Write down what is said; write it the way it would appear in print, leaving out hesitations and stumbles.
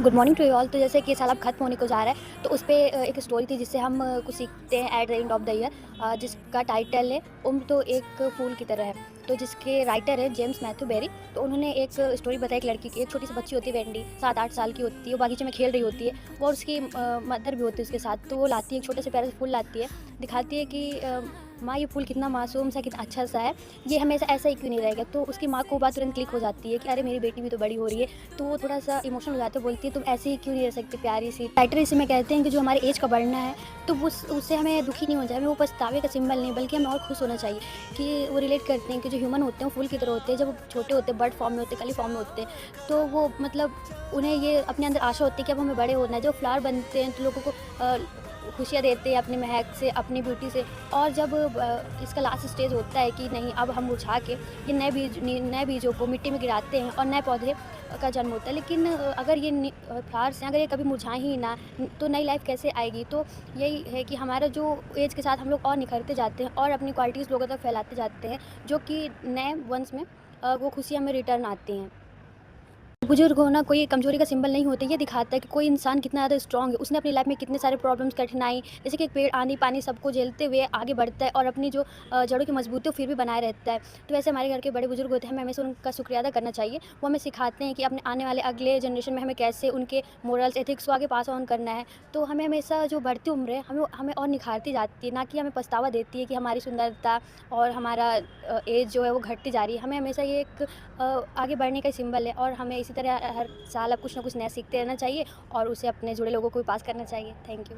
Good morning to you all. तो जैसे कि साल अब खत्म होने को जा रहा है, तो उस पे एक स्टोरी थी जिससे हम कुछ सीखते हैं at the end of the year, जिसका टाइटल है उम्र तो एक फूल की तरह है। तो जिसके राइटर है जेम्स मैथ्यू बेरी। तो उन्होंने एक स्टोरी बताई एक लड़की की। एक छोटी सी बच्ची होती है वेंडी, 7-8 साल की होती है। वो बागीचे में खेल रही होती है, वो और उसकी मदर भी होती है उसके साथ। तो वो लाती है एक छोटे से प्यारे से फूल लाती है, दिखाती है कि माँ ये फूल कितना मासूम सा, कितना अच्छा सा है, ये हमेशा ऐसा ही क्यों नहीं रहेगा। तो उसकी माँ को वो बात तुरंत क्लिक हो जाती है कि अरे मेरी बेटी भी तो बड़ी हो रही है। तो वो थोड़ा-सा इमोशनल हो जाते हैं, बोलती है तुम ऐसे ही क्यों नहीं रह सकती प्यारी सी। राइटर इसी में कहते हैं कि जो हमारे एज का बढ़ना है, तो उससे हमें दुखी नहीं होना चाहिए, हमें वो पछतावे का सिंबल नहीं बल्कि हमें और खुश होना चाहिए। कि वो रिलेट करते हैं कि जो ह्यूमन होते हैं वो फूल की तरह होते हैं, जब वो छोटे होते हैं, बर्ड फॉर्म में होते हैं, कली फॉर्म में होते हैं, तो वो मतलब उन्हें ये अपने अंदर आशा होती है कि अब हमें बड़े होना है। जब फ्लावर बनते हैं तो लोगों को खुशियाँ देते हैं अपनी महक से, अपनी ब्यूटी से। और जब इसका लास्ट स्टेज होता है कि नहीं, अब हम मुरझा के ये नए बीजों को मिट्टी में गिराते हैं और नए पौधे का जन्म होता है। लेकिन अगर ये फ्लावर्स हैं, अगर ये कभी मुरझाएँ ही ना, तो नई लाइफ़ कैसे आएगी? तो यही है कि हमारा जो एज के साथ हम लोग और निखरते जाते हैं और अपनी क्वालिटीज़ लोगों तक फैलाते जाते हैं, जो कि नए वंश में वो खुशी हमें रिटर्न आती हैं। बुजुर्ग होना कोई कमज़ोरी का सिंबल नहीं होता, ये दिखाता है कि कोई इंसान कितना ज़्यादा स्ट्रॉन्ग है। उसने अपनी लाइफ में कितने सारे प्रॉब्लम्स, कठिनाई, जैसे कि एक पेड़ आंधी-पानी सबको झेलते हुए आगे बढ़ता है और अपनी जो जड़ों की मजबूती है, वो फिर भी बनाए रहता है। तो वैसे हमारे घर के बड़े बुजुर्ग होते हैं, हमें हमेशा उनका शुक्रिया अदा करना चाहिए। वो हमें सिखाते हैं कि अपने आने वाले अगले जनरेशन में हमें कैसे उनके मोरल्स, एथिक्स को आगे पास ऑन करना है। तो हमें हमेशा जो बढ़ती उम्र है, हमें हमें और निखारती जाती है, ना कि हमें पछतावा देती है कि हमारी सुंदरता और हमारा एज जो है वो घटती जा रही है। हमें हमेशा ये एक आगे बढ़ने का सिंबल है और हमें इसी तरह हर साल अब कुछ ना कुछ नया सीखते रहना चाहिए और उसे अपने जुड़े लोगों को भी पास करना चाहिए। Thank you.